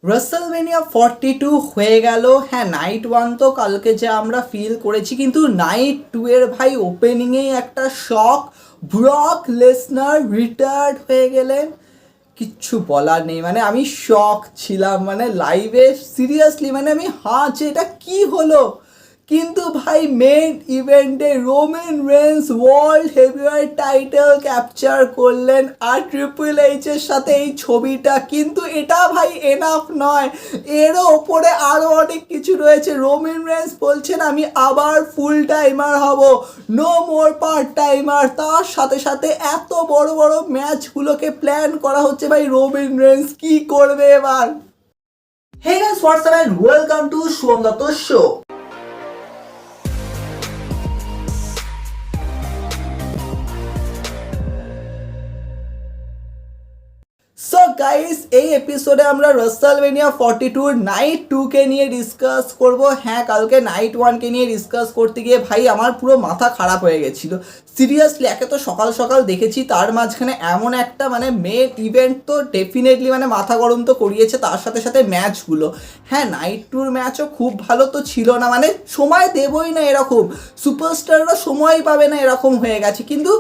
রাসেলমেনিয়া 42 হয়ে গেল। হ্যাঁ, নাইট ওয়ান তো কালকে যে আমরা ফিল করেছি, কিন্তু নাইট টু এর ভাই ওপেনিংয়েই একটা শক। ব্রক লেসনার রিটায়ার্ড হয়ে গেলেন। কিচ্ছু বলার নেই, মানে আমি শক ছিলাম, মানে লাইভে সিরিয়াসলি মানে আমি যে এটা কি হলো। কিন্তু ভাই মেন ইভেন্টে Roman Reigns world heavyweight title capture করলেন আর ট্রিপল এইচের সাথে এই ছবিটা। কিন্তু এটা ভাই এনাফ নয়, এরও ওপরে আরও অনেক কিছু রয়েছে। রোমান রেন্স বলছেন আমি আবার ফুল টাইমার হব, নো মোর পার্ট টাইমার। তার সাথে সাথে এত বড় বড় ম্যাচগুলোকে প্ল্যান করা হচ্ছে। ভাই রোমান রেন্স কি করবে এবার? Hey guys, what's up and welcome to Shubham Dutta show. So guys, এই এপিসোডে আমরা রাসেলমেনিয়া 42 নাইট 2 কে নিয়ে ডিসকাস করব। হ্যাঁ, কালকে নাইট 1 কে নিয়ে ডিসকাস করতে গিয়ে ভাই আমার পুরো মাথা খারাপ হয়ে গেছিল সিরিয়াসলি। একে তো সকাল সকাল দেখেছি, তার মাঝখানে এমন একটা মানে মেন ইভেন্ট, তো ডেফিনেটলি মানে মাথা গরম তো করিয়েছে। তার সাথে সাথে ম্যাচগুলো, হ্যাঁ নাইট 2 ম্যাচও খুব ভালো তো ছিল না, মানে সময় দেবই না এরকম, সুপারস্টাররা সময় পাবে না এরকম হয়ে গেছে। কিন্তু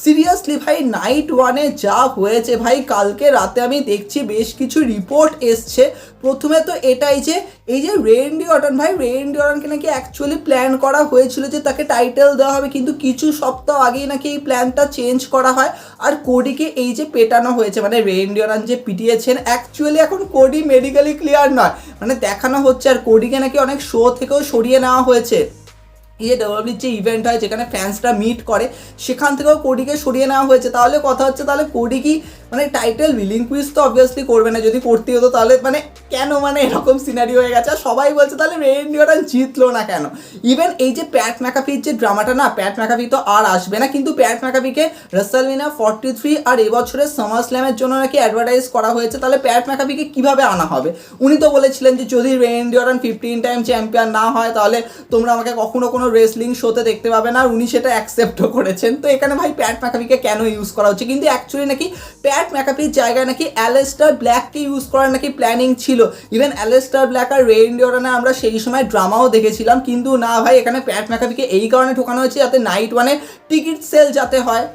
সিরিয়াসলি ভাই নাইট ওয়ানে যা হয়েছে ভাই, কালকে রাতে আমি দেখছি বেশ কিছু রিপোর্ট এসছে। প্রথমে তো এটাই যে এই যে রেন্ডি অর্টন, ভাই রেন্ডি অর্টনকে নাকি অ্যাকচুয়ালি প্ল্যান করা হয়েছিল যে তাকে টাইটেল দেওয়া হবে, কিন্তু কিছু সপ্তাহ আগেই নাকি এই প্ল্যানটা চেঞ্জ করা হয়। আর কোডিকে এই যে পেটানো হয়েছে, মানে রেন্ডি অর্টন যে পিটিয়েছেন, অ্যাকচুয়ালি এখন কোডি মেডিকেলি ক্লিয়ার নয়, মানে দেখানো হচ্ছে। আর কোডিকে নাকি অনেক শো থেকেও সরিয়ে নেওয়া হয়েছে। এই যে ডব্লিউডাব্লিউইর যে ইভেন্ট হয় যেখানে ফ্যান্সরা মিট করে, সেখান থেকেও কোডিকে সরিয়ে নেওয়া হয়েছে। তাহলে কথা হচ্ছে, তাহলে কোডি কি মানে টাইটেল রিলিঙ্কুইশ তো অবভিয়াসলি করবে না, যদি করতে হতো তাহলে মানে কেন, মানে এরকম সিনারি হয়ে গেছে। আর সবাই বলছে তাহলে রেন্ডি অর্টন জিতলো না কেন। ইভেন এই যে প্যাট ম্যাকাফির যে ড্রামাটা, না প্যাট ম্যাকাফি তো আর আসবে না, কিন্তু প্যাট ম্যাকাফিকে রাসেলমেনিয়া 43 আর এবছরের সামার স্ল্যামের জন্য নাকি অ্যাডভার্টাইজ করা হয়েছে। তাহলে প্যাট ম্যাকাফিকে কীভাবে আনা হবে? উনি তো বলেছিলেন যে যদি রেন্ডি অর্টন 15 টাইম চ্যাম্পিয়ন না হয় তাহলে তোমরা আমাকে কখনো কোনো রেসলিং শোতে দেখতে পাবে না। আর উনি সেটা অ্যাকসেপ্টও করেছেন। তো এখানে ভাই প্যাট ম্যাকাফিকে কেন ইউজ করা হচ্ছে? কিন্তু অ্যাকচুয়ালি নাকি প্যাট ম্যাকাফির জায়গায় নাকি অ্যালেস্টার ব্ল্যাককে ইউজ করার নাকি প্ল্যানিং ছিল। ইভেন অ্যালেস্টার ব্ল্যাক আর রেন্ডি অর্টনে আমরা সেই সময় ড্রামাও দেখেছিলাম। কিন্তু না ভাই, এখানে প্যাট ম্যাকাফিকে এই কারণে ঢোকানো হয়েছে যাতে নাইট ওয়ানে টিকিট সেল যাতে হয়।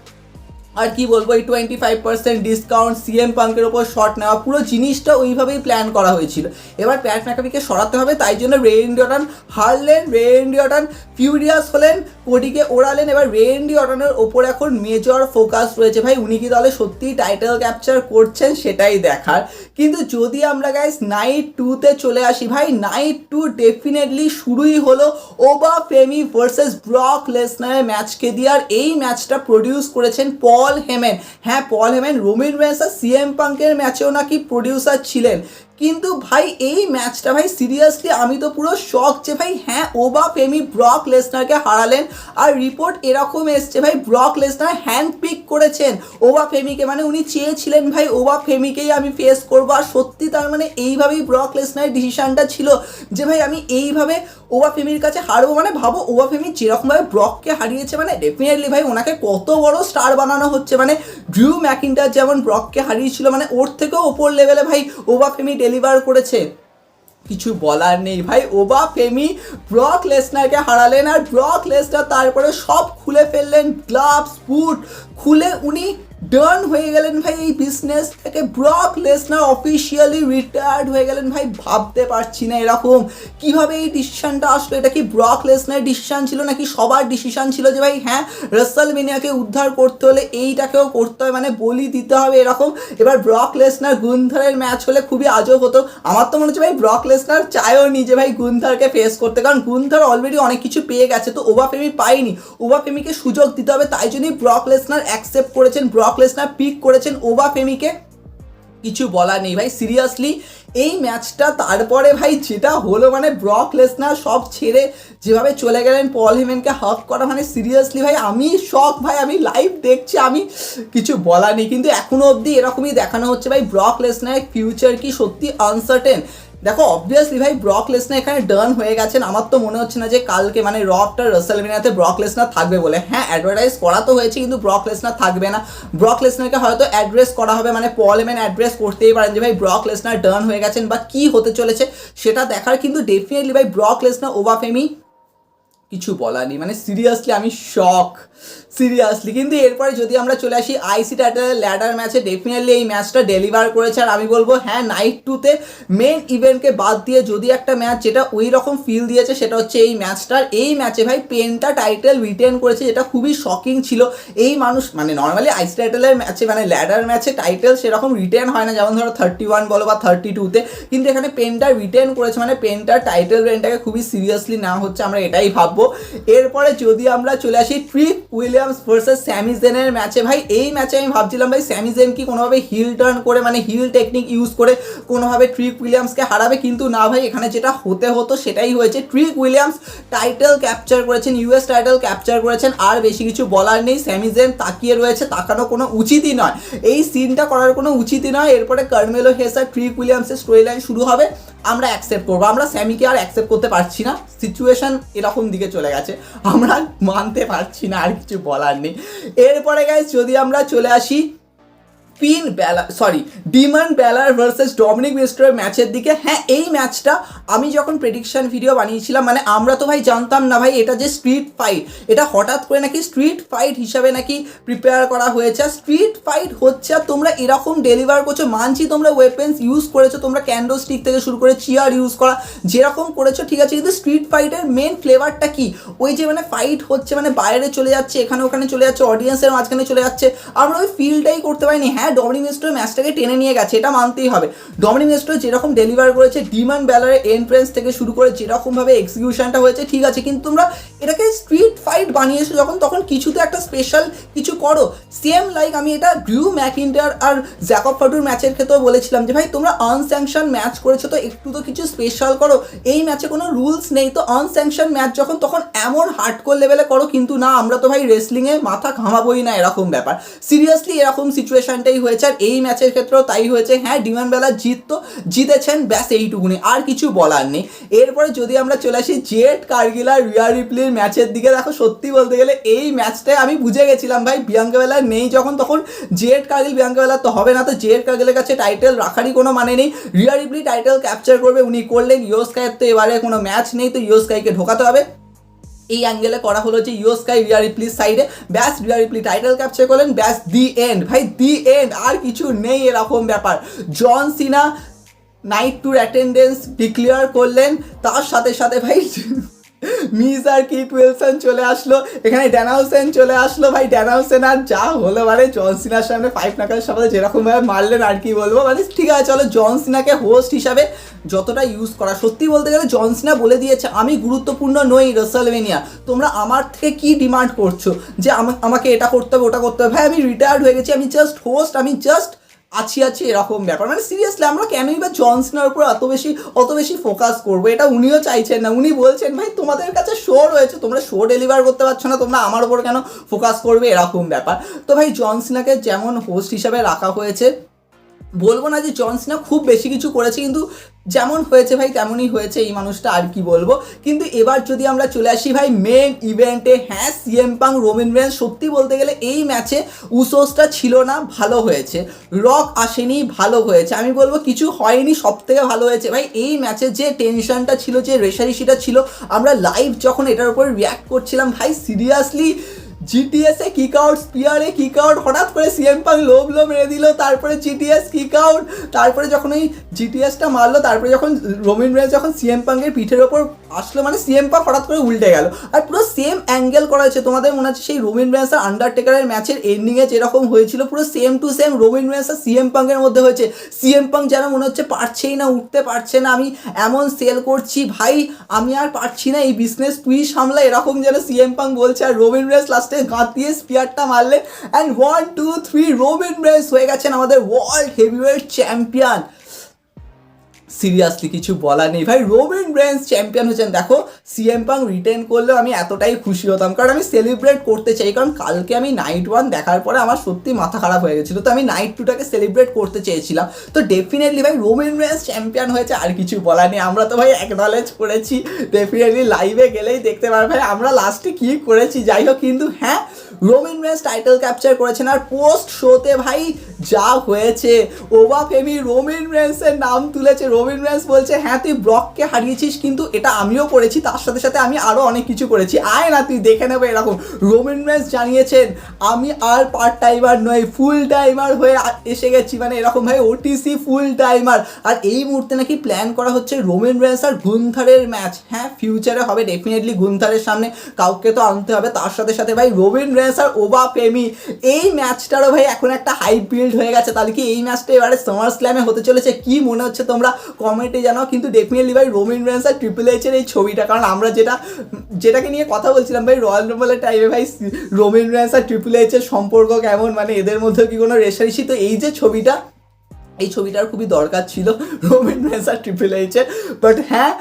আর কি বলবো, এই 25% ডিসকাউন্ট, সিএম পাঙ্কের ওপর শট নেওয়া, পুরো জিনিসটা ওইভাবেই প্ল্যান করা হয়েছিল। এবার প্যাট ম্যাকাফিকে সরাতে হবে, তাই জন্য রেন্ডি অর্টন হারলেন, রেন্ডি অর্টন ফিউরিয়াস হলেন, কোডিকে ওড়ালেন। এবার রেন্ডি অর্টনের ওপর এখন মেজর ফোকাস রয়েছে। ভাই উনি কি তাহলে সত্যিই টাইটেল ক্যাপচার করছেন সেটাই দেখার। কিন্তু যদি আমরা গাইস নাইট 2-তে চলে আসি, ভাই নাইট 2 ডেফিনেটলি শুরুই হলো ওবা ফেমি ভার্সেস ব্রক লেসনারের ম্যাচকে দিয়ে। আর এই ম্যাচটা প্রডিউস করেছেন পল হেমেন। হ্যাঁ, পল হেমেন রোমান রেন্স আর সিএম পাঙ্কের ম্যাচেও নাকি প্রডিউসার ছিলেন। কিন্তু ভাই এই ম্যাচটা ভাই সিরিয়াসলি আমি তো পুরো শক যে ভাই হ্যাঁ ওবা ফেমি ব্রক লেসনারকে হারালেন। আর রিপোর্ট এরকম এসছে ভাই ব্রক লেসনার হ্যান্ড পিক করেছেন ওবা ফেমিকে, মানে উনি চেয়েছিলেন ভাই ওবা ফেমিকেই আমি ফেস করবো। আর সত্যি তার মানে এইভাবেই ব্রক লেসনারের ডিসিশনটা ছিল যে ভাই আমি এইভাবে ওবা ফেমির কাছে হারবো। মানে ভাবো ওবা ফেমি যেরকমভাবে ব্রককে হারিয়েছে, মানে ডেফিনেটলি ভাই ওনাকে কত বড় স্টার বানানো হচ্ছে। মানে ড্রু ম্যাকিন্টার যেমন ব্রককে হারিয়েছিল, মানে ওর থেকেও ওপর লেভেলে ভাই ওবা ফেমি ডেলিভার করেছে। কিছু বলার নেই ভাই, ওবা ফেমি ব্রক লেসনারকে হারালেন। আর ব্রক লেসনার তারপরে সব খুলে ফেললেন, গ্লাভস বুট খুলে উনি ডান হয়ে গেলেন ভাই এই বিজনেস থেকে। ব্রক লেসনার অফিসিয়ালি রিটায়ার্ড হয়ে গেলেন। ভাই ভাবতে পারছি না এরকম কিভাবে এই ডিসিশনটা আসলো। এটা কি ব্রক লেসনারের ডিসিশন ছিল নাকি সবার ডিসিশন ছিল যে ভাই হ্যাঁ রাসেলমেনিয়াকে উদ্ধার করতে হলে এইটাকেও করতে হয়, মানে বলি দিতে হবে এরকম। এবার ব্রক লেসনার গুন্থারের ম্যাচ হলে খুবই আজব হতো। আমার তো মনে হচ্ছে ভাই ব্রক লেসনার চায়ও নি যে ভাই গুন্থারকে ফেস করতে, কারণ গুন্থার অলরেডি অনেক কিছু পেয়ে গেছে, তো ওবা ফেমি পায়নি। ওবা ফেমিকে সুযোগ দিতে হবে, তাই জন্যই ব্রক লেসনার অ্যাকসেপ্ট করেছেন, ব্রক লেসনার পিক করেছেন ওবা ফেমিকে। কিছু বলার নেই ভাই সিরিয়াসলি এই ম্যাচটা। তারপরে ভাই যেটা হলো, মানে ব্রক লেসনার সব ছেড়ে যেভাবে চলে গেলেন পল হেমেনকে হাফ করা, মানে সিরিয়াসলি ভাই আমি শক। ভাই আমি লাইভ দেখছি, আমি কিছু বলার নেই। কিন্তু এখনো অবধি এরকমই দেখানো হচ্ছে ভাই ব্রক লেসনারের ফিউচার কি সত্যি আনসার্টেন। দেখো অবভিয়াসলি ভাই ব্রক লেসনার এখানে ডান হয়ে গেছেন। আমার তো মনে হচ্ছে না যে কালকে মানে র আফটার রাসেলমেনিয়াতে ব্রক লেসনার থাকবে বলে। হ্যাঁ অ্যাডভার্টাইজ করা তো হয়েছে কিন্তু ব্রক লেসনার থাকবে না। ব্রক লেসনারকে হয়তো অ্যাড্রেস করা হবে, মানে পল হেমন অ্যাড্রেস করতেই পারেন যে ভাই ব্রক লেসনার ডান হয়ে গেছেন বা কি হতে চলেছে সেটা দেখার। কিন্তু ডেফিনেটলি ভাই ব্রক লেসনার ওভার ফেমি কিছু বলার নেই, মানে সিরিয়াসলি আমি শক সিরিয়াসলি। কিন্তু এরপরে যদি আমরা চলে আসি আইসি টাইটেলের ল্যাডার ম্যাচে, ডেফিনেটলি এই ম্যাচটা ডেলিভার করেছে। আর আমি বলবো হ্যাঁ নাইট 2তে মেন ইভেন্টকে বাদ দিয়ে যদি একটা ম্যাচ যেটা ওই রকম ফিল দিয়েছে সেটা হচ্ছে এই ম্যাচটার। এই ম্যাচে ভাই পেন্টা টাইটেল রিটেন করেছে, যেটা খুবই শকিং ছিল। এই মানুষ মানে নর্মালি আইসি টাইটেলের ম্যাচে মানে ল্যাডার ম্যাচে টাইটেল সেরকম রিটেন হয় না, যেমন ধরো 31 বলো বা 32তে, কিন্তু এখানে পেন্টা রিটেন করেছে, মানে পেন্টার টাইটেল রেনটাকে খুবই সিরিয়াসলি নেওয়া হচ্ছে, আমরা এটাই ভাববো। এরপরে যদি আমরা চলে আসি ট্রিক উইলিয়ামস ভার্সেস স্যামি জেনের ম্যাচে, ভাই এই ম্যাচে আমি ভাবছিলাম ভাই স্যামি জেন কি কোনোভাবে হিল টার্ন করে মানে হিল টেকনিক ইউজ করে কোনোভাবে ট্রিক উইলিয়ামসকে হারাবে, কিন্তু না ভাই এখানে যেটা হতে হতো সেটাই হয়েছে। ট্রিক উইলিয়ামস টাইটেল ক্যাপচার করেছেন, ইউএস টাইটেল ক্যাপচার করেছেন, আর বেশি কিছু বলার নেই। স্যামি জেন তাকিয়ে রয়েছে, তাকানো কোনো উচিতই নয়, এই সিনটা করার কোনো উচিতই নয়। এরপরে কার্মেলো হেস আর ট্রিক উইলিয়ামসের স্টোরি লাইন শুরু হবে, আমরা অ্যাকসেপ্ট করবো। আমরা স্যামিকে আর অ্যাকসেপ্ট করতে পারছি না, সিচুয়েশন এরকম দিকে চলে গেছে, আমরা মানতে পারছি না, আর কিছু বলার নেই। এরপরে গাইস যদি আমরা চলে আসি ডিমন ব্যালার ভার্সেস ডমিনিক মিস্টারের ম্যাচের দিকে, হ্যাঁ এই ম্যাচটা আমি যখন প্রেডিকশন ভিডিও বানিয়েছিলাম মানে আমরা তো ভাই জানতাম না ভাই এটা যে স্ট্রিট ফাইট, এটা হঠাৎ করে নাকি স্ট্রিট ফাইট হিসাবে নাকি প্রিপেয়ার করা হয়েছে। স্ট্রিট ফাইট হচ্ছে আর তোমরা এরকম ডেলিভার করছো, মানছি তোমরা ওয়েপেন্স ইউজ করেছো, তোমরা ক্যান্ডো স্টিক থেকে শুরু করে চেয়ার ইউজ করা যেরকম করেছো ঠিক আছে, কিন্তু স্ট্রিট ফাইটের মেন ফ্লেভারটা কি? ওই যে মানে ফাইট হচ্ছে মানে বাইরে চলে যাচ্ছে, এখানে ওখানে চলে যাচ্ছে, অডিয়েন্সের মাঝখানে চলে যাচ্ছে, আমরা ওই ফিলটাই করতে পারিনি। হ্যাঁ ডমিনিক মিস্টার ম্যাচটাকে টেনে নিয়ে গেছে, এটা মানতেই হবে। ডমিনিক মিস্টার যেরকম ডেলিভার করেছে, ডিমন ব্যালারের এন্ট্রেন্স থেকে শুরু করে যেরকমভাবে এক্সিকিউশনটা হয়েছে ঠিক আছে, কিন্তু তোমরা এটাকে স্ট্রিট ফাইট বানিয়েছো যখন, তখন কিছুতে একটা স্পেশাল কিছু করো। সেম লাইক আমি এটা ড্রিউ ম্যাকইন্টার আর জ্যাকব ফাডুর ম্যাচের ক্ষেত্রেও বলেছিলাম যে ভাই তোমরা আনস্যাংশন ম্যাচ করেছো তো একটু তো কিছু স্পেশাল করো। এই ম্যাচে কোনো রুলস নেই, তো আনস্যাংশন ম্যাচ যখন তখন এমন হার্ডকোর লেভেলে করো, কিন্তু না আমরা তো ভাই রেসলিংয়ে মাথা ঘামাবোই না, এরকম ব্যাপার। সিরিয়াসলি এরকম সিচুয়েশনটাই হয়েছে, আর এই ম্যাচের ক্ষেত্রেও তাই হয়েছে। হ্যাঁ ডিমন ব্যালার জিতেছেন, ব্যাস এইটুকুনি, আর কিছু বলার নেই। এরপরে যদি আমরা চলে আসি জেড কার্গিল আর রিয়া রিপ্লির ম্যাচের দিকে, দেখো সত্যি বলতে গেলে এই ম্যাচটায় আমি বুঝে গেছিলাম ভাই বিয়াঙ্কা বেলার নেই যখন, তখন জেড কার্গিল বিয়াঙ্কা বেলার তো হবে না, তো জেড কার্গিলের কাছে টাইটেল রাখারই কোনো মানে নেই। রিয়া রিপ্লি টাইটেল ক্যাপচার করবে, উনি করলেন। ইয়োস্কাইয়ের তো এবারে কোনো ম্যাচ নেই, তো ইয়োস্কাইকে ঢোকাতে হবে। এই অ্যাঙ্গেলে করা হলো যে ইয়োস্কাই রিয়া রিপ্লির সাইডে, ব্যাস রিয়া রিপ্লি টাইটেল ক্যাপচার করলেন, ব্যাস দি এন্ড ভাই, দি এন্ড, আর কিছু নেই এরকম ব্যাপার। জন সিনা নাইট টুর অ্যাটেন্ডেন্স ডিক্লেয়ার করলেন, তার সাথে সাথে ভাই মিজ আর কিট উইলসন চলে আসলো, এখানে ড্যানাউসেন চলে আসলো। ভাই ড্যানাউসেন আর যা হলো মানে জন সিনার সামনে 5 নাকালের সাথে যেরকমভাবে মারলেন আর কি বলবো, মানে ঠিক আছে চলো জন সিনাকে হোস্ট হিসাবে যতটা ইউজ করা, সত্যি বলতে গেলে জন সিনা বলে দিয়েছে আমি গুরুত্বপূর্ণ নই রাসেলমেনিয়া, তোমরা আমার থেকে কি ডিমান্ড করছো যে আমাকে এটা করতে হবে ওটা করতে হবে। ভাই আমি রিটায়ার্ড হয়ে গেছি, আমি জাস্ট হোস্ট, আমি জাস্ট আছি এরকম ব্যাপার। মানে সিরিয়াসলি আমরা কেনই বা জন সিনার উপর অত বেশি ফোকাস করবো, এটা উনিও চাইছেন না। উনি বলছেন ভাই তোমাদের কাছে শো রয়েছে, তোমরা শো ডেলিভার করতে পারছো না, তোমরা আমার উপর কেন ফোকাস করবে, এরকম ব্যাপার। তো ভাই জন সিনাকে যেমন হোস্ট হিসাবে রাখা হয়েছে, বলবো না যে জন সিনা খুব বেশি কিছু করেছে, কিন্তু যেমন হয়েছে ভাই তেমনই হয়েছে এই মানুষটা, আর কি বলবো। কিন্তু এবার যদি আমরা চলে আসি ভাই মেন ইভেন্টে, হ্যাঁ সিএম পাং রোমান রেন্স, সত্যি বলতে গেলে এই ম্যাচে উসোসটা ছিল না, ভালো হয়েছে। রক আসেনি, ভালো হয়েছে। আমি বলবো কিছু হয়নি, সব থেকে ভালো হয়েছে। ভাই এই ম্যাচে যে টেনশনটা ছিল, যে রেশারেশিটা ছিল, আমরা লাইভ যখন এটার উপর রিয়াক্ট করছিলাম ভাই সিরিয়াসলি জিটিএসে কিক আউট, স্পিয়ারে কিক আউট, হঠাৎ করে সিএম পাং লোভ মেরে দিল, তারপরে জিটিএস কিক আউট, তারপরে যখন ওই জিটিএসটা মারলো, তারপরে যখন রোমান রেন্স যখন সিএম পাংয়ের পিঠের ওপর আসলো, মানে সিএম পাং হঠাৎ করে উল্টে গেল, আর পুরো সেম অ্যাঙ্গেল করা হয়েছে। তোমাদের মনে আছে সেই রোমান রেন্স আর আন্ডারটেকারের ম্যাচের এন্ডিংয়ে যেরকম হয়েছিল, পুরো same to same Roman Reigns আর সিএম পাংয়ের মধ্যে হয়েছে। সিএম পাং যেন মনে হচ্ছে পারছেই না, উঠতে পারছে না, আমি এমন সেল করছি ভাই, আমি আর পারছি না, এই বিজনেস তুই সামলা, এরকম যেন সিএম পাং বলছে। আর রোমান রেন্স লাস্টে গাঁত দিয়ে স্পিয়ারটা মারলেন, অ্যান্ড 1 2 3 রোমান রেন্স হয়ে গেছেন আমাদের ওয়ার্ল্ড হেভিওয়েট চ্যাম্পিয়ন। সিরিয়াসলি কিছু বলার নেই ভাই। রোমান রেন্স চ্যাম্পিয়ন হয়েছেন। দেখো সিএম পাং রিটেন করলেও আমি এতটাই খুশি হতাম, কারণ আমি সেলিব্রেট করতে চাই, কারণ কালকে আমি নাইট 1 দেখার পরে আমার সত্যি মাথা খারাপ হয়ে গেছিলো, তো আমি নাইট 2টাকে সেলিব্রেট করতে চেয়েছিলাম। তো ডেফিনেটলি ভাই রোমান রেন্স চ্যাম্পিয়ন হয়েছে, আর কিছু বলার নেই। আমরা তো ভাই অ্যাকনলেজ করেছি, ডেফিনেটলি লাইভে গেলেই দেখতে পারবে ভাই আমরা লাস্টে কী করেছি। যাই হোক, কিন্তু হ্যাঁ রোমান রেন্স টাইটেল ক্যাপচার করেছেন, আর পোস্ট শোতে ভাই যা হয়েছে, ওবা ফেমি রোমান রেন্সের নাম তুলেছে। রোমান রেন্স বলছে হ্যাঁ তুই ব্রককে হারিয়েছিস, কিন্তু এটা আমিও করেছি, তার সাথে সাথে আমি আরও অনেক কিছু করেছি, আয় না তুই দেখে নেবে এরকম। রোমান রেন্স জানিয়েছেন আমি আর পার্ট টাইমার নই, ফুল টাইমার হয়ে এসে গেছি, মানে এরকম ভাই ওটিসি ফুল টাইমার। আর এই মুহূর্তে নাকি প্ল্যান করা হচ্ছে রোমান রেন্স আর গুন্থারের ম্যাচ। হ্যাঁ ফিউচারে হবে ডেফিনেটলি, গুন্থারের সামনে কাউকে তো আনতে হবে, তার সাথে সাথে ভাই রোমান রেন্স আর ওবা ফেমি এই ম্যাচটারও ভাই এখন একটা হাইপ বিল্ড হয়ে গেছে। তাহলে কি এই ম্যাচটা এবারে সামার স্ল্যামে হতে চলেছে? কি মনে হচ্ছে তোমরা কমেন্টে জানাও। কিন্তু ডেফিনেটলি ভাই রোমান রেন্স আর ট্রিপল এইচের এই ছবিটা, কারণ আমরা যেটাকে নিয়ে কথা বলছিলাম ভাই রয়্যাল রাম্বলের টাইমে, ভাই রোমান রেন্স আর ট্রিপল এইচের সম্পর্ক কেমন, মানে এদের মধ্যে কি কোনো রেষারেষি, তো এই যে ছবিটা, এই ছবিটার খুবই দরকার ছিল রোমান রেন্স আর ট্রিপল এইচের। বাট হ্যাঁ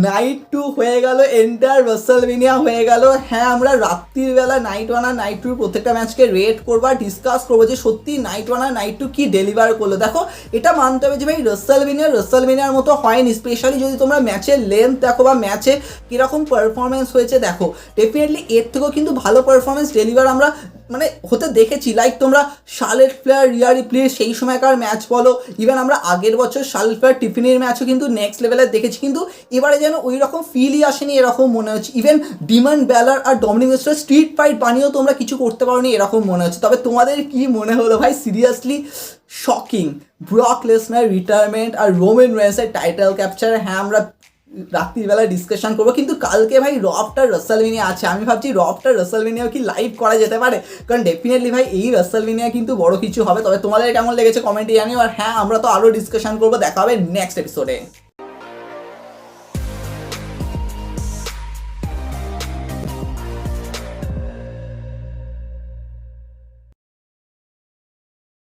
নাইট 2 হয়ে গেল, এন্টার রাসেলমেনিয়া হয়ে গেল। হ্যাঁ আমরা রাত্রির বেলা নাইট 1 আর নাইট 2 প্রত্যেকটা ম্যাচকে রেট করবো আর ডিসকাস করবো যে সত্যি নাইট 1 আর নাইট 2 কি ডেলিভার করলো। দেখো এটা মানতে হবে যে ভাই রাসেলমেনিয়ার মতো হয়নি, স্পেশালি যদি তোমরা ম্যাচের লেন্থ দেখো বা ম্যাচে কীরকম পারফরমেন্স হয়েছে দেখো, ডেফিনেটলি এর থেকেও কিন্তু ভালো পারফরমেন্স ডেলিভার আমরা মানে হতে দেখেছি। লাইক তোমরা শার্লেট ফ্লেয়ার রিয়া রিপ্লি সেই সময়কার ম্যাচ বলো, ইভেন আমরা আগের বছর শার্লেট ফ্লেয়ার টিফিনের ম্যাচও কিন্তু নেক্সট লেভেলের দেখেছি, কিন্তু এবারে যেন ওই রকম ফিলই আসেনি এরকম মনে হচ্ছে। ইভেন ডিমন ব্যালার আর ডমিনিক মিস্টার স্ট্রিট ফাইট বানিয়েও তোমরা কিছু করতে পারোনি এরকম মনে হচ্ছে। তবে তোমাদের কি মনে হলো ভাই? Seriously shocking Brock Lesnar retirement আর রোমান রেন্সের টাইটেল ক্যাপচার। হ্যাঁ আমরা রাত্রিবেলা ডিসকাশন করবো, কিন্তু কালকে ভাই রফটার রাসেলমেনিয়া আছে, আমি ভাবছি রফটার রাসেলমেনিয়াও কি লাইভ করা যেতে পারে, কারণ ডেফিনেটলি ভাই এই রাসেলমেনিয়া কিন্তু বড় কিছু হবে। তবে তোমাদের কেমন লেগেছে কমেন্টে জানিও, আর হ্যাঁ আমরা তো আরও ডিসকাশন করবো, দেখা হবে নেক্সট এপিসোডে।